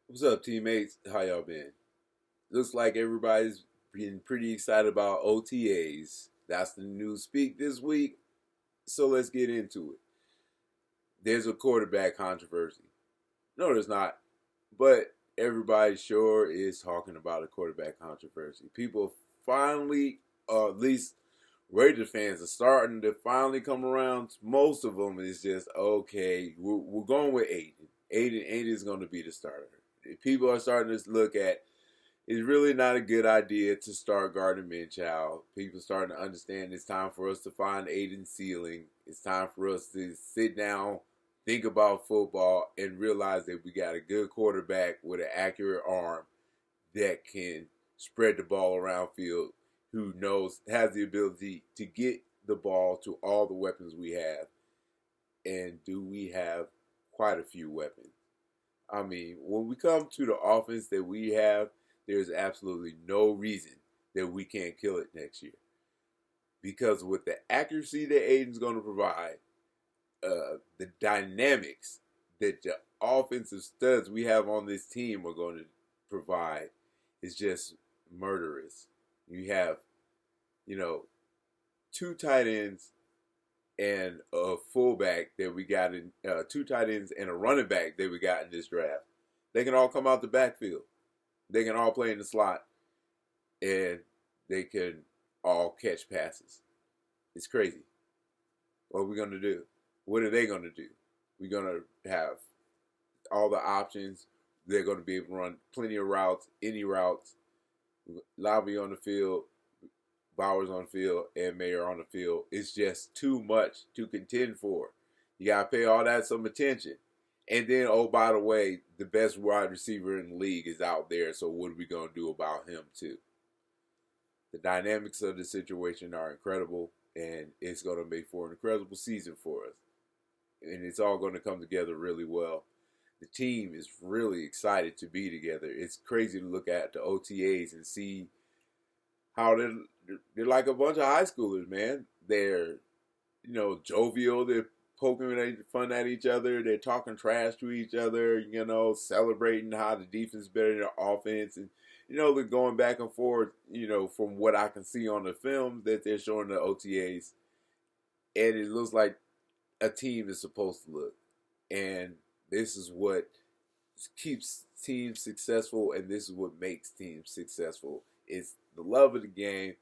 What's up, teammates? How y'all been? Looks like everybody's been pretty excited about OTAs. That's the new speak this week. So let's get into it. There's a quarterback controversy. No, there's not. But everybody sure is talking about a quarterback controversy. People finally, at least Raiders fans, are starting to finally come around. Most of them is just, okay, we're going with Aiden. Aiden is going to be the starter. People are starting to look at it's really not a good idea to start Gardner Minshew. People starting to understand it's time for us to find Aiden's ceiling. It's time for us to sit down, think about football, and realize that we got a good quarterback with an accurate arm that can spread the ball around field, who has the ability to get the ball to all the weapons we have. And do we have quite a few weapons? I mean, when we come to the offense that we have, there's absolutely no reason that we can't kill it next year. Because with the accuracy that Aiden's going to provide, the dynamics that the offensive studs we have on this team are going to provide is just murderous. You have, you know, two tight ends and a fullback that we got in, two tight ends and a running back that we got in this draft. They can all come out the backfield. They can all play in the slot, and they can all catch passes. It's crazy. What are we going to do? What are they going to do? We're going to have all the options. They're going to be able to run plenty of routes, any routes. Lobby on the field, Bowers on the field, and Mayer on the field. It's just too much to contend for. You got to pay all that some attention. And then, oh, by the way, the best wide receiver in the league is out there, so what are we going to do about him, too? The dynamics of the situation are incredible, and it's going to make for an incredible season for us. And it's all going to come together really well. The team is really excited to be together. It's crazy to look at the OTAs and see how they're like a bunch of high schoolers, man. They're, jovial. They're poking fun at each other. They're talking trash to each other, celebrating how the defense is better than the offense. And, they're going back and forth, from what I can see on the film that they're showing the OTAs. And it looks like a team is supposed to look. And this is what keeps teams successful, and this is what makes teams successful. It's the love of the game,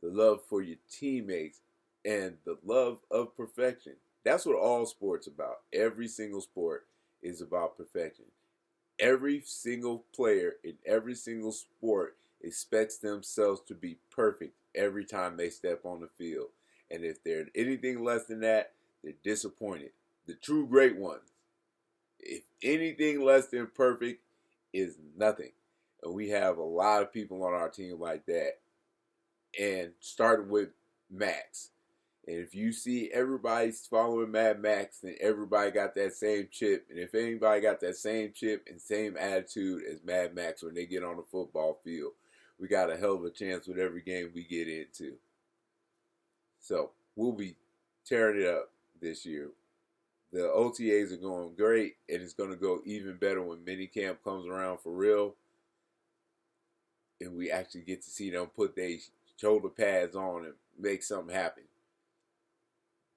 the love for your teammates, and the love of perfection. That's what all sports about. Every single sport is about perfection. Every single player in every single sport expects themselves to be perfect every time they step on the field. And if they're anything less than that, they're disappointed. The true great ones, if anything less than perfect, is nothing. And we have a lot of people on our team like that. And starting with Max. And if you see everybody's following Mad Max, then everybody got that same chip. And if anybody got that same chip and same attitude as Mad Max when they get on the football field, we got a hell of a chance with every game we get into. So we'll be tearing it up this year. The OTAs are going great, and it's going to go even better when minicamp comes around for real. And we actually get to see them put their shoulder pads on and make something happen.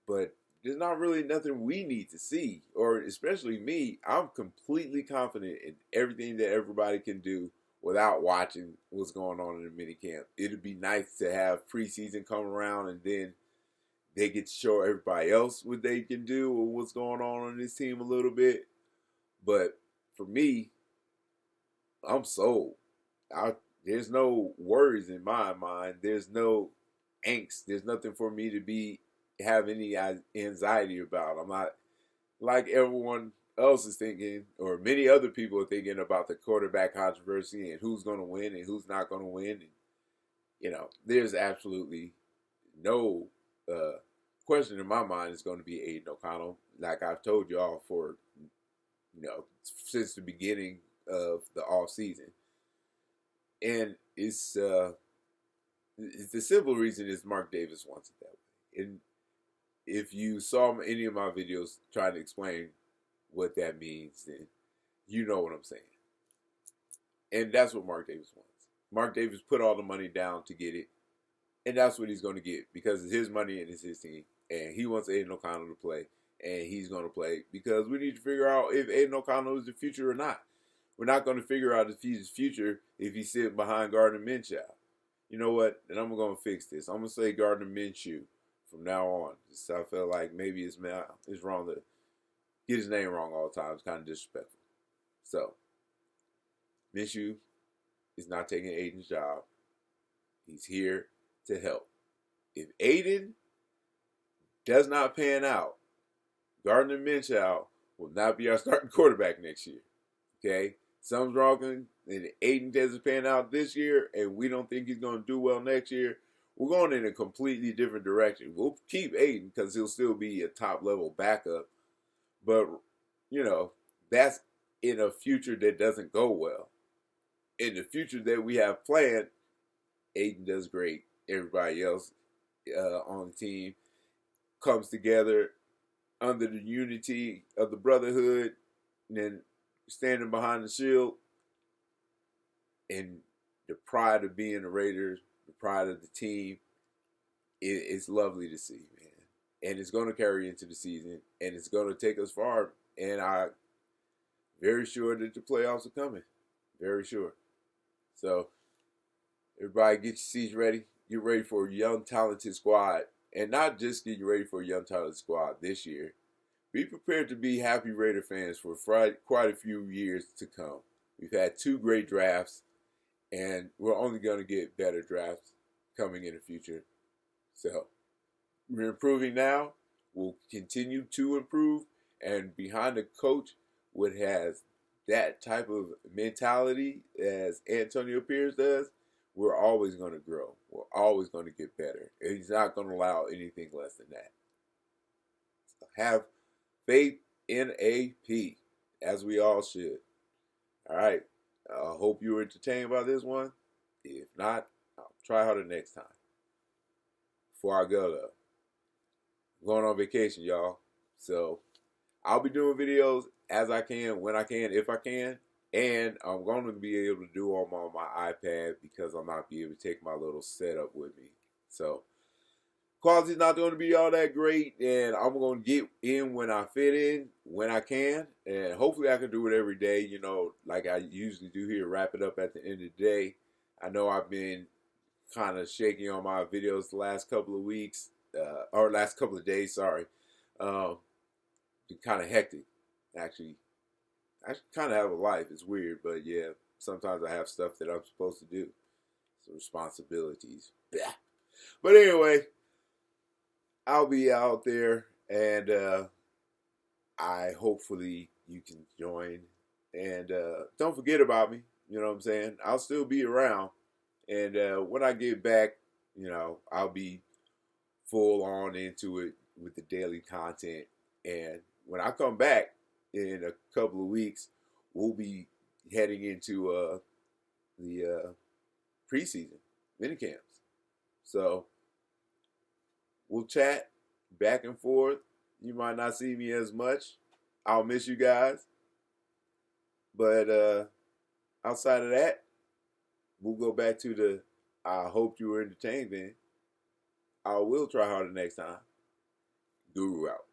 But there's not really nothing we need to see, or especially me. I'm completely confident in everything that everybody can do without watching what's going on in the minicamp. It'd be nice to have preseason come around and then they get to show everybody else what they can do or what's going on this team a little bit. But for me, I'm sold. There's no worries in my mind. There's no angst. There's nothing for me to have any anxiety about. I'm not like everyone else is thinking, or many other people are thinking about the quarterback controversy and who's going to win and who's not going to win. And, there's absolutely no question in my mind is going to be Aiden O'Connell. Like I've told y'all for, since the beginning of the off season. And it's the simple reason is Mark Davis wants it that way. And if you saw any of my videos trying to explain what that means, then you know what I'm saying. And that's what Mark Davis wants. Mark Davis put all the money down to get it, and that's what he's going to get because it's his money and it's his team. And he wants Aiden O'Connell to play, and he's going to play because we need to figure out if Aiden O'Connell is the future or not. We're not going to figure out if he's the future if he's sitting behind Gardner Minshew. You know what? And I'm going to fix this. I'm going to say Gardner Minshew from now on. Just, I feel like maybe it's wrong to get his name wrong all the time. It's kind of disrespectful. So, Minshew is not taking Aiden's job. He's here to help. If Aiden does not pan out, Gardner Minshew will not be our starting quarterback next year. Okay? Something's wrong, and Aiden doesn't pan out this year, and we don't think he's going to do well next year. We're going in a completely different direction. We'll keep Aiden because he'll still be a top-level backup. But, you know, that's in a future that doesn't go well. In the future that we have planned, Aiden does great. Everybody else on the team comes together under the unity of the brotherhood and then standing behind the shield and the pride of being the Raiders, the pride of the team. It's lovely to see, man. And it's going to carry into the season, and it's going to take us far. And I'm very sure that the playoffs are coming. Very sure. So, everybody get your seats ready. Get ready for a young, talented squad. And not just getting ready for a young, talented squad this year. Be prepared to be happy Raider fans for quite a few years to come. We've had 2 great drafts, and we're only going to get better drafts coming in the future. So, we're improving now. We'll continue to improve. And behind the coach, what has that type of mentality as Antonio Pierce does, we're always going to grow. We're always going to get better. And he's not going to allow anything less than that. So have faith in AP, as we all should. All right. I hope you were entertained by this one. If not, I'll try harder next time. Before I go, though, I'm going on vacation, y'all. So I'll be doing videos as I can, when I can, if I can. And I'm going to be able to do them on my iPad because I'll not be able to take my little setup with me. So quality's not going to be all that great, and I'm going to get in when I fit in, when I can. And hopefully I can do it every day, you know, like I usually do here, wrap it up at the end of the day. I know I've been kind of shaky on my videos the last couple of weeks, or last couple of days, sorry. Been kind of hectic, actually. I kind of have a life. It's weird, but yeah, sometimes I have stuff that I'm supposed to do. Some responsibilities. Blah. But anyway, I'll be out there, and I hopefully you can join. And don't forget about me. You know what I'm saying? I'll still be around. And when I get back, you know, I'll be full on into it with the daily content. And when I come back in a couple of weeks, we'll be heading into the preseason minicamps. So we'll chat back and forth. You might not see me as much. I'll miss you guys. But outside of that, we'll go back to the I hope you were entertained then. I will try harder next time. Guru out.